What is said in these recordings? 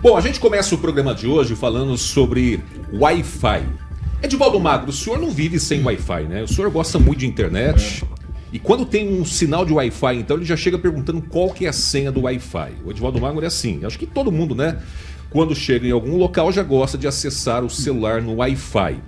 Bom, a gente começa o programa de hoje falando sobre Wi-Fi. Edivaldo Magro, o senhor não vive sem Wi-Fi, né? O senhor gosta muito de internet. E quando tem um sinal de Wi-Fi, então ele já chega perguntando qual que é a senha do Wi-Fi. O Edivaldo Magro é assim. Acho que todo mundo, né? Quando chega em algum local já gosta de acessar o celular no Wi-Fi.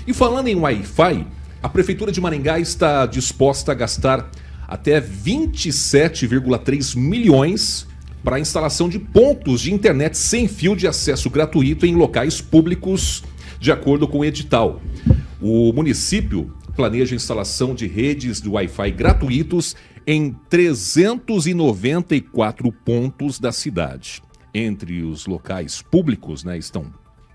E falando em Wi-Fi, a Prefeitura de Maringá está disposta a gastar até 27,3 milhões para a instalação de pontos de internet sem fio de acesso gratuito em locais públicos, de acordo com o edital. O município planeja a instalação de redes de Wi-Fi gratuitos em 394 pontos da cidade. Entre os locais públicos, né, estão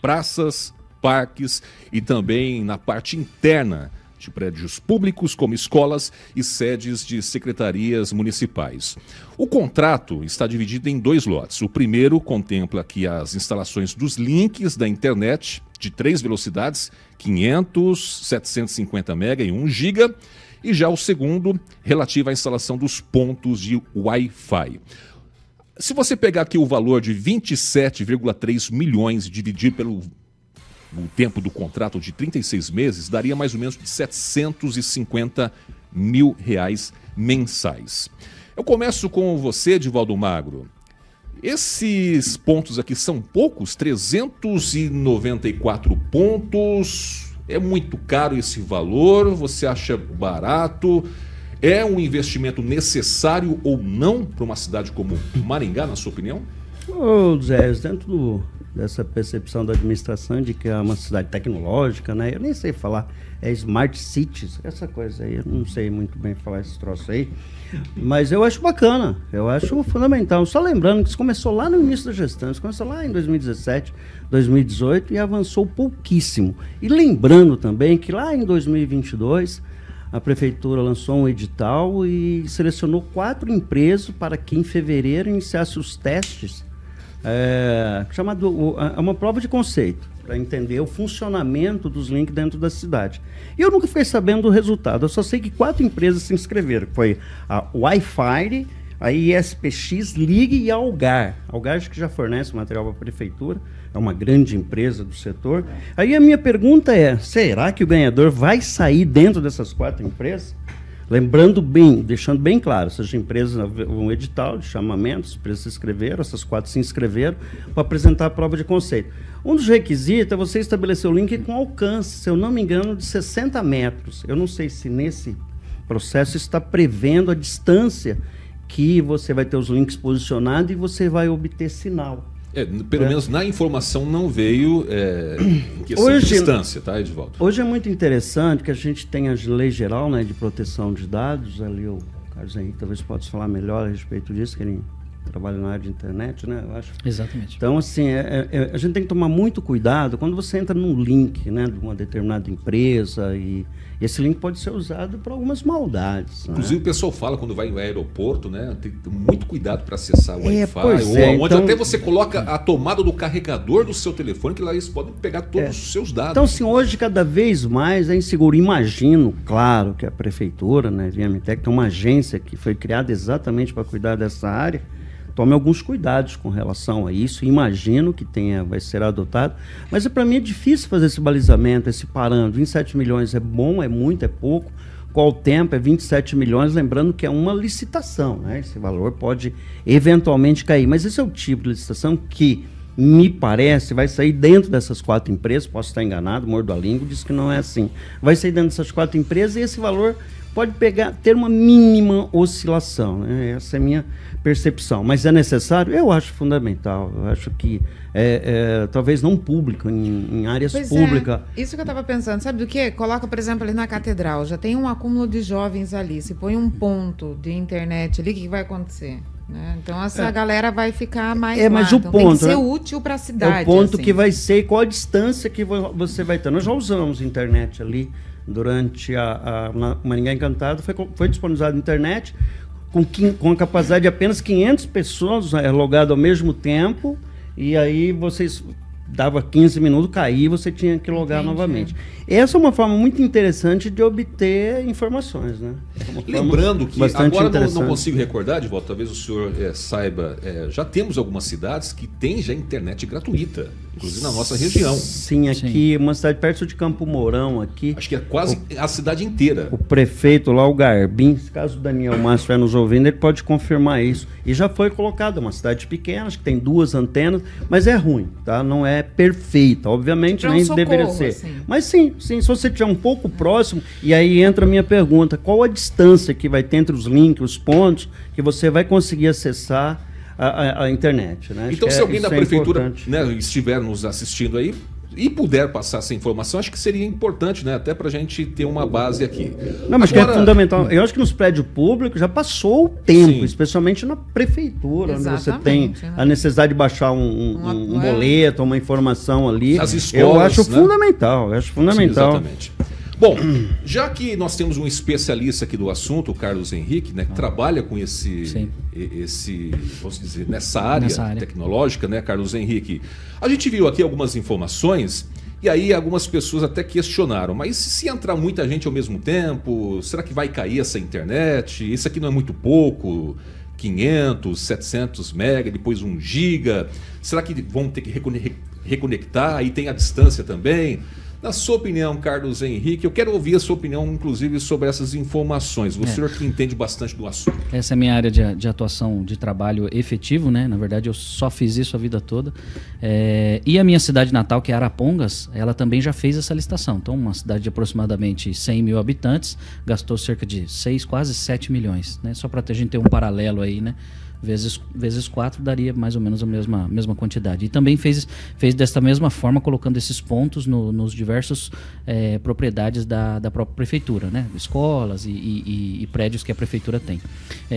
praças, parques e também na parte interna de prédios públicos, como escolas e sedes de secretarias municipais. O contrato está dividido em 2 lotes. O primeiro contempla aqui as instalações dos links da internet de 3 velocidades, 500, 750 MB e 1 GB, e já o segundo relativo à instalação dos pontos de Wi-Fi. Se você pegar aqui o valor de 27,3 milhões e dividir pelo o tempo do contrato de 36 meses, daria mais ou menos de R$750 mil mensais. Eu começo com você, Edivaldo Magro. Esses pontos aqui são poucos? 394 pontos? É muito caro esse valor? Você acha barato? É um investimento necessário ou não para uma cidade como Maringá, na sua opinião? Ô, Zé, dentro dessa percepção da administração de que é uma cidade tecnológica, né? Eu nem sei falar, é Smart Cities, essa coisa aí, eu não sei muito bem falar esse troço aí, mas eu acho bacana, eu acho fundamental. Só lembrando que isso começou lá no início da gestão, isso começou lá em 2017, 2018 e avançou pouquíssimo. E lembrando também que lá em 2022, a Prefeitura lançou um edital e selecionou 4 empresas para que em fevereiro iniciasse os testes, chamado uma prova de conceito, para entender o funcionamento dos links dentro da cidade. E eu nunca fiquei sabendo do resultado, eu só sei que 4 empresas se inscreveram, que foi a Wi-Fi, a ISPX, Ligue e a Algar. A Algar acho que já fornece material para a Prefeitura, é uma grande empresa do setor. Aí a minha pergunta é, será que o ganhador vai sair dentro dessas 4 empresas? Lembrando bem, deixando bem claro, essas empresas, um edital de chamamento, as empresas se inscreveram, essas 4 se inscreveram para apresentar a prova de conceito. Um dos requisitos é você estabelecer o link com alcance, se eu não me engano, de 60 metros. Eu não sei se nesse processo está prevendo a distância que você vai ter os links posicionados e você vai obter sinal. Pelo menos na informação não veio em questão de distância, tá, Edivaldo? Hoje é muito interessante que a gente tem a lei geral, né, de proteção de dados, ali o Carlos Henrique talvez possa falar melhor a respeito disso, que ele trabalha na área de internet, né, eu acho. Exatamente. Então, assim, a gente tem que tomar muito cuidado quando você entra num link, né, de uma determinada empresa e esse link pode ser usado para algumas maldades. Inclusive, né? O pessoal fala quando vai no aeroporto, né? Tem que ter muito cuidado para acessar o Wi-Fi. Onde então, até você coloca a tomada do carregador do seu telefone, que lá eles podem pegar todos os seus dados. Então, assim, hoje cada vez mais é inseguro. Imagino, claro, que a Prefeitura, né, via Amitec, tem uma agência que foi criada exatamente para cuidar dessa área. Tome alguns cuidados com relação a isso. Imagino que vai ser adotado. Mas para mim é difícil fazer esse balizamento, esse parâmetro. 27 milhões é bom, é muito, é pouco. Qual o tempo? É 27 milhões, lembrando que é uma licitação, né? Esse valor pode eventualmente cair. Mas esse é o tipo de licitação que, me parece, vai sair dentro dessas 4 empresas. Posso estar enganado, mordo a língua, diz que não é assim. Vai sair dentro dessas 4 empresas e esse valor pode ter uma mínima oscilação, né? Essa é a minha percepção. Mas é necessário? Eu acho fundamental. Eu acho que talvez não público, em áreas públicas. Isso que eu estava pensando. Sabe do quê? Coloca, por exemplo, ali na catedral. Já tem um acúmulo de jovens ali. Se põe um ponto de internet ali, o que vai acontecer? Né? Então, essa galera vai ficar mais lá. Mas o então, ponto, tem que ser útil para a cidade. É o ponto assim. Que vai ser e qual a distância que você vai ter. Nós já usamos internet ali durante a Maringá Encantado. Foi disponibilizada a internet com a capacidade de apenas 500 pessoas logadas ao mesmo tempo. E aí vocês dava 15 minutos, caía, você tinha que logar novamente. Essa é uma forma muito interessante de obter informações, né? Lembrando que agora não consigo recordar, de volta, talvez o senhor saiba, já temos algumas cidades que têm já internet gratuita, inclusive na nossa região. Sim, aqui, uma cidade perto de Campo Mourão, aqui. Acho que é quase a cidade inteira. O prefeito lá, o Garbim, se caso o Daniel Márcio estiver nos ouvindo, ele pode confirmar isso. E já foi colocado, uma cidade pequena, acho que tem 2 antenas, mas é ruim, tá? Não é perfeita, obviamente, nem deveria ser. Assim. Mas sim, se você estiver um pouco próximo, e aí entra a minha pergunta, qual a distância que vai ter entre os links, os pontos, que você vai conseguir acessar a internet, né? Então, se alguém da prefeitura, né, estiver nos assistindo aí e puder passar essa informação, acho que seria importante, né? Até para a gente ter uma base aqui. Não, mas agora, que é fundamental. Eu acho que nos prédios públicos já passou o tempo, especialmente na prefeitura, onde você tem a necessidade de baixar um boleto, uma informação ali. As escolas, eu acho fundamental. Eu acho fundamental. Sim, exatamente. Bom, já que nós temos um especialista aqui do assunto, o Carlos Henrique, né, que trabalha com vamos dizer, nessa área tecnológica, né, Carlos Henrique? A gente viu aqui algumas informações e aí algumas pessoas até questionaram, mas se entrar muita gente ao mesmo tempo, será que vai cair essa internet? Isso aqui não é muito pouco? 500, 700 mega, depois 1 giga? Será que vão ter que reconectar? Aí tem a distância também. Na sua opinião, Carlos Henrique, eu quero ouvir a sua opinião, inclusive, sobre essas informações. O senhor que entende bastante do assunto. Essa é a minha área de atuação, de trabalho efetivo, né? Na verdade, eu só fiz isso a vida toda. E a minha cidade natal, que é Arapongas, ela também já fez essa licitação. Então, uma cidade de aproximadamente 100 mil habitantes, gastou cerca de 6, quase 7 milhões, né? Só para a gente ter um paralelo aí, né? Vezes 4 daria mais ou menos a mesma quantidade. E também fez desta mesma forma, colocando esses pontos nos diversos propriedades da própria prefeitura, né? Escolas e prédios que a prefeitura tem.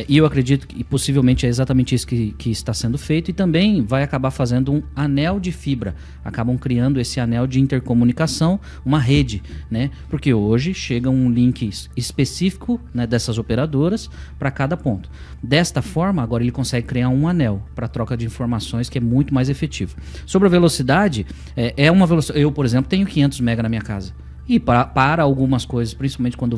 E eu acredito que possivelmente é exatamente isso que está sendo feito, e também vai acabar fazendo um anel de fibra. Acabam criando esse anel de intercomunicação, uma rede, né? Porque hoje chega um link específico, né, dessas operadoras para cada ponto. Desta forma, agora ele consegue criar um anel para troca de informações que é muito mais efetivo. Sobre a velocidade, uma velocidade. Eu, por exemplo, tenho 500 mega na minha casa. E para algumas coisas, principalmente quando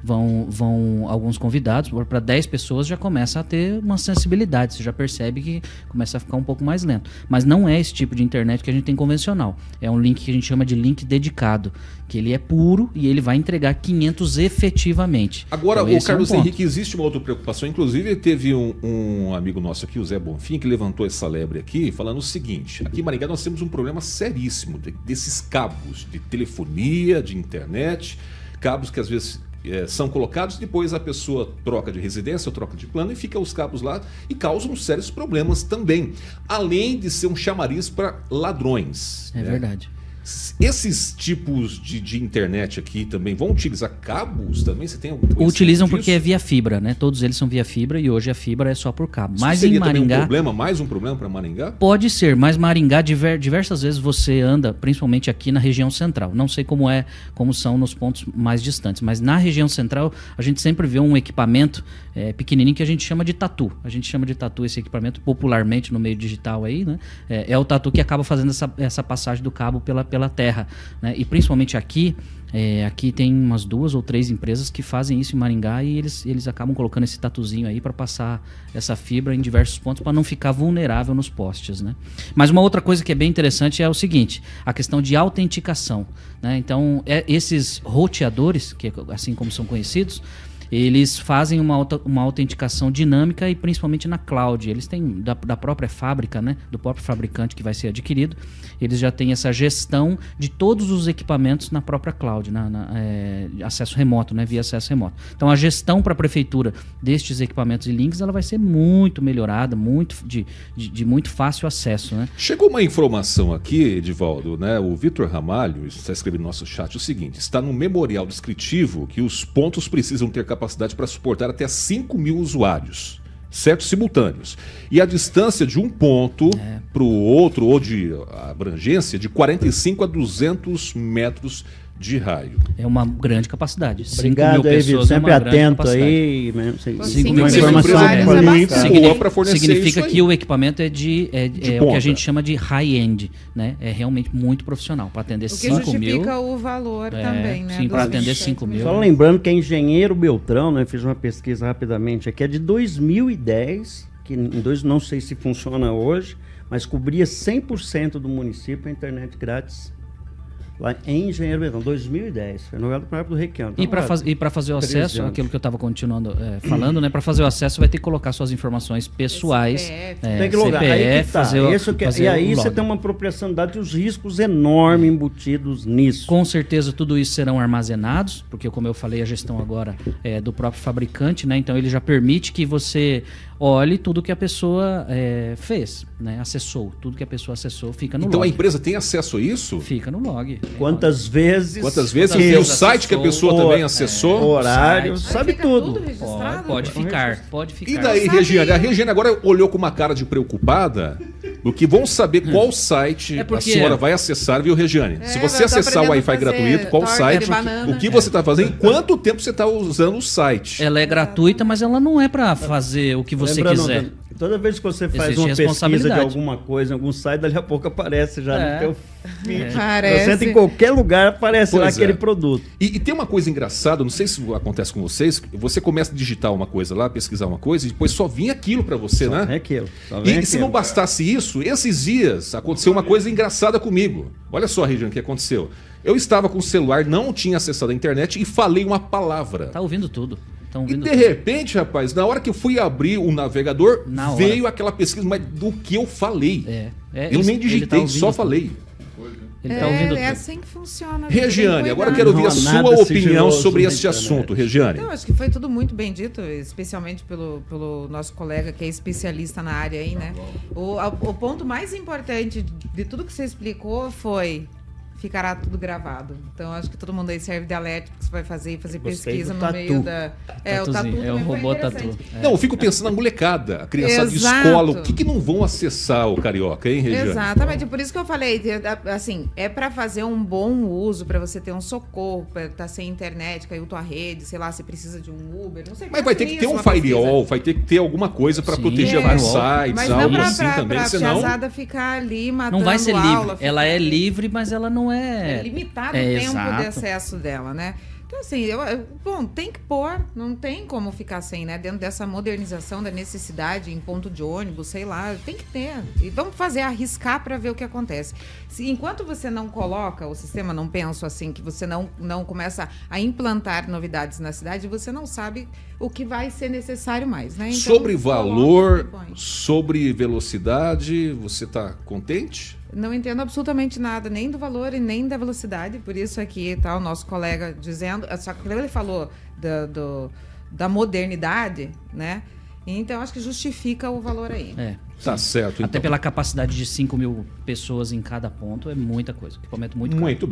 vão alguns convidados, para 10 pessoas já começa a ter uma sensibilidade, você já percebe que começa a ficar um pouco mais lento. Mas não é esse tipo de internet que a gente tem convencional. É um link que a gente chama de link dedicado, que ele é puro e ele vai entregar 500 efetivamente. Agora, então, o Carlos Henrique, existe uma outra preocupação. Inclusive, teve um amigo nosso aqui, o Zé Bonfim, que levantou essa lebre aqui, falando o seguinte: aqui em Maringá nós temos um problema seríssimo desses cabos de telefonia, de internet, cabos que às vezes são colocados, depois a pessoa troca de residência ou troca de plano e fica os cabos lá e causam sérios problemas também, além de ser um chamariz para ladrões. É verdade. Esses tipos de internet aqui também vão utilizar cabos também? Você tem algum conhecimento Utilizam disso? Porque é via fibra, né? Todos eles são via fibra e hoje a fibra é só por cabo. Mas seria em Maringá mais um problema para Maringá? Pode ser, mas Maringá diversas vezes você anda, principalmente aqui na região central. Não sei como são nos pontos mais distantes, mas na região central a gente sempre vê um equipamento pequenininho que a gente chama de tatu. A gente chama de tatu esse equipamento popularmente no meio digital aí, né? É o tatu que acaba fazendo essa passagem do cabo pela terra, né? E principalmente aqui tem umas 2 ou 3 empresas que fazem isso em Maringá e eles acabam colocando esse tatuzinho aí para passar essa fibra em diversos pontos para não ficar vulnerável nos postes, né? Mas uma outra coisa que é bem interessante é o seguinte: a questão de autenticação, né? Então, esses roteadores, que assim como são conhecidos, eles fazem uma autenticação dinâmica e principalmente na cloud. Eles têm da própria fábrica, né, do próprio fabricante que vai ser adquirido, eles já têm essa gestão de todos os equipamentos na própria cloud, acesso remoto, né, via acesso remoto. Então a gestão para a prefeitura destes equipamentos e links, ela vai ser muito melhorada, de muito fácil acesso, né? Chegou uma informação aqui, Edivaldo, né? O Vitor Ramalho está escrevendo no nosso chat o seguinte: está no memorial descritivo que os pontos precisam ter capacidade para suportar até 5.000 usuários, certo? Simultâneos. E a distância de um ponto para o outro, ou de abrangência, de 45 a 200 metros de raio. É uma grande capacidade. 5 Obrigado mil aí, pessoas Vitor. é Sempre uma grande atento capacidade. aí. Mesmo, Pô, 5 mil mil Tem que ser uma pessoas empresa é muito bastante. boa para fornecer Significa isso aí. que o equipamento é o ponta. que a gente chama de high-end, né? É realmente muito profissional para atender O que 5 mil. justifica o valor também, né? Sim, para dos atender 27 5 mil. Só lembrando que é Engenheiro Beltrão, né? Fiz uma pesquisa rapidamente aqui, é de 2010, que não sei se funciona hoje, mas cobria 100% do município a internet grátis. Lá em Engenheiro Beltrão, 2010. Foi no época do Requião. E para fazer o 13 acesso, anos. aquilo que eu estava continuando falando, né? Para fazer o acesso, vai ter que colocar suas informações pessoais. CPF. Tem que logar. Aí que tá. fazer E aí o você login. tem uma propriedade e os riscos enormes embutidos nisso. Com certeza tudo isso serão armazenados, porque como eu falei, a gestão agora é do próprio fabricante, né? Então ele já permite que você olhe tudo que a pessoa fez, né? Acessou. Tudo que a pessoa acessou fica no Então a log. empresa tem acesso a isso? Fica no log. Quantas vezes? Quantas vezes? Quantas Tem o vezes site que a pessoa acessou, também acessou? Horário, site. sabe Fica tudo. registrado? Pode ficar, pode ficar. E daí, Sabe- Regiane? A Regiane agora olhou com uma cara de preocupada do que vão saber qual site É a porque- senhora vai acessar, viu, Regiane? Se você eu tô acessar o aprendendo Wi-Fi a fazer gratuito, qual torta site, de banana. o que você está fazendo, quanto tempo você está usando o site. Ela é gratuita, mas ela não é para fazer o que você Lembrando, quiser. toda vez que você faz Existe uma pesquisa de responsabilidade. alguma coisa em algum site, dali a pouco aparece já no teu feed. Parece. Você entra em qualquer lugar, aparece lá Pois aquele é. produto. E tem uma coisa engraçada, não sei se acontece com vocês, você começa a digitar uma coisa lá, pesquisar uma coisa, e depois só vinha aquilo para você, né? É aquilo. Só vem E se não aquilo. bastasse isso, esses dias aconteceu uma coisa engraçada comigo. Olha só, Regiane, o que aconteceu. Eu estava com o celular, não tinha acessado a internet e falei uma palavra. Tá ouvindo tudo. Tá E ouvindo de tudo. repente, rapaz, na hora que eu fui abrir o navegador, Na hora. veio aquela pesquisa, mas do que eu falei. Eu nem ele digitei, tá ouvindo só tudo. falei. Ele tá ouvindo É tudo. assim que funciona. Regiane, Tem agora eu cuidado. quero ouvir a Não há sua nada opinião sigiloso sobre na este internet. assunto, Regiane. Então, acho que foi tudo muito bem dito, especialmente pelo nosso colega que é especialista na área aí, né? O ponto mais importante de tudo que você explicou foi: ficará tudo gravado. Então, acho que todo mundo aí serve de alerta que você vai fazer Gostei pesquisa do no tatu. meio da. O tatu Tatuzinho, é o também foi robô interessante. tatu. Não, eu fico pensando na molecada, a criançada de Exato. escola, o que não vão acessar o Carioca, hein, Regiane? Exatamente, por isso que eu falei, assim, é para fazer um bom uso, para você ter um socorro, para estar sem internet, caiu tua rede, sei lá, se precisa de um Uber, não sei. Mas vai ter que ter um firewall, vai ter que ter alguma coisa para Sim, proteger é. vários Firewall. sites, Mas não algo pra, assim também, pra senão... piazada ficar ali matando Não vai ser livre. aula. Ela ficar é ali. livre, mas ela não É é. limitado É, o tempo exato. de acesso dela, né? Então, assim, bom, tem que pôr, não tem como ficar sem, né? Dentro dessa modernização da necessidade em ponto de ônibus, sei lá, tem que ter. E vamos fazer, arriscar para ver o que acontece. Enquanto você não coloca, o sistema não pensa assim, que você não começa a implantar novidades na cidade, você não sabe o que vai ser necessário mais, né? Então, Sobre coloca valor, e põe. sobre velocidade, você está contente? Não entendo absolutamente nada, nem do valor e nem da velocidade. Por isso aqui está o nosso colega dizendo. Só que ele falou da modernidade, né? Então acho que justifica o valor aí. Tá certo, então. Até pela capacidade de 5 mil pessoas em cada ponto, é muita coisa. Equipamento muito caro. Muito bem.